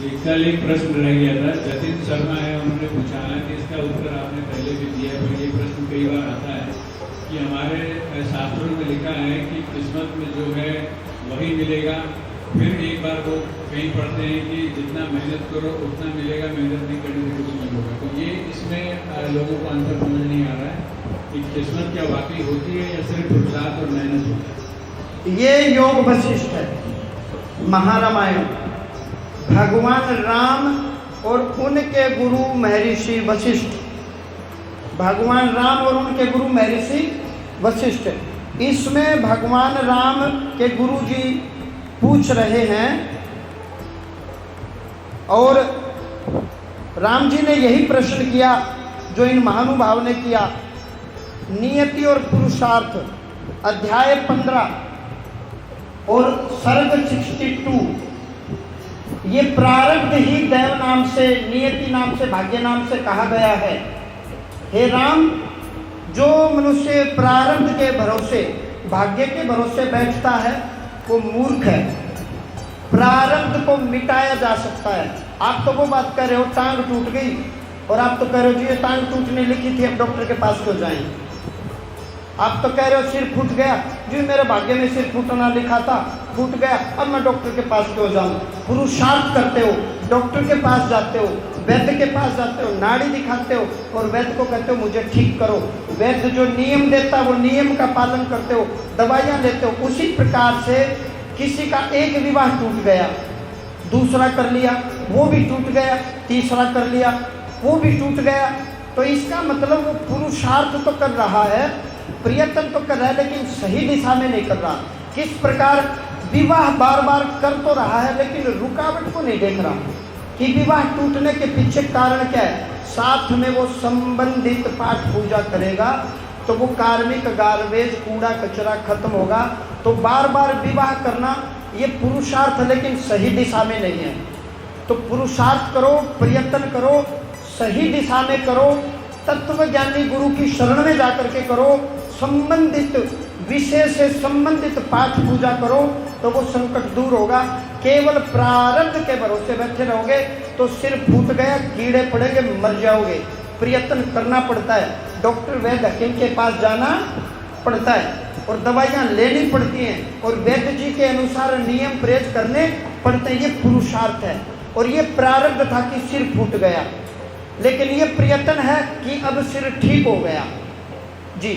कल एक प्रश्न रह गया था, जतिन शर्मा है, उन्होंने पूछा है कि इसका उत्तर आपने पहले भी दिया है, पर ये प्रश्न कई बार आता है कि हमारे शास्त्रों में लिखा है कि किस्मत में जो है वही मिलेगा। फिर एक बार वो कहीं पढ़ते हैं कि जितना मेहनत करो उतना मिलेगा, मेहनत नहीं करने से कुछ नहीं होगा। तो ये इसमें लोगों को अंतर समझ नहीं आ रहा है कि किस्मत क्या वाकई होती है या सिर्फ पुरुषार्थ और मेहनत होती है। ये योग वशिष्ठ है, महारामायण। भगवान राम और उनके गुरु महर्षि वशिष्ठ, भगवान राम और उनके गुरु महर्षि वशिष्ठ। इसमें भगवान राम के गुरु जी पूछ रहे हैं और राम जी ने यही प्रश्न किया जो इन महानुभाव ने किया। नियति और पुरुषार्थ अध्याय 15 और सर्ग 62, ये प्रारब्ध ही दैव नाम से, नियति नाम से, भाग्य नाम से कहा गया है। हे राम, जो मनुष्य प्रारब्ध के भरोसे, भाग्य के भरोसे बैठता है वो मूर्ख है। प्रारब्ध को मिटाया जा सकता है। आप तो वो बात कर रहे हो टांग टूट गई और आप तो कह रहे हो जी ये टांग टूटने लिखी थी, अब डॉक्टर के पास क्यों जाएं। आप तो कह रहे हो सिर फूट गया, जी मेरे भाग्य में सिर फूटना लिखा था, फूट गया, अब मैं डॉक्टर के पास क्यों जाऊं। पुरुषार्थ करते हो, डॉक्टर के पास जाते हो, वैद्य के पास जाते हो, नाड़ी दिखाते हो और वैद्य को कहते हो मुझे ठीक करो। वैद्य जो नियम देता है वो नियम का पालन करते हो, दवाइयाँ लेते हो। उसी प्रकार से किसी का एक विवाह टूट गया, दूसरा कर लिया वो भी टूट गया, तीसरा कर लिया वो भी टूट गया। तो इसका मतलब वो पुरुषार्थ तो कर रहा है, प्रयत्न तो कर रहा है, लेकिन सही दिशा में नहीं कर रहा। किस प्रकार विवाह बार बार कर तो रहा है लेकिन रुकावट को नहीं देख रहा कि विवाह टूटने के पीछे कारण क्या है। साथ में वो संबंधित पाठ पूजा करेगा तो वो कार्मिक गार्बेज, कूड़ा कचरा खत्म होगा। तो बार बार विवाह करना ये पुरुषार्थ लेकिन सही दिशा में नहीं है। तो पुरुषार्थ करो, प्रयत्न करो, सही दिशा में करो, तत्वज्ञानी गुरु की शरण में जाकर के करो, संबंधित विषय से संबंधित पाठ पूजा करो तो वो संकट दूर होगा। केवल प्रारब्ध के भरोसे बैठे रहोगे तो सिर फूट गया, कीड़े पड़ेंगे, मर जाओगे। प्रयत्न करना पड़ता है, डॉक्टर वैद्य हकीम के पास जाना पड़ता है और दवाइयाँ लेनी पड़ती हैं और वैद्य जी के अनुसार नियम परहेज करने पड़ते हैं। ये पुरुषार्थ है। और ये प्रारब्ध था कि सिर फूट गया, लेकिन ये प्रयत्न है कि अब सिर ठीक हो गया। जी।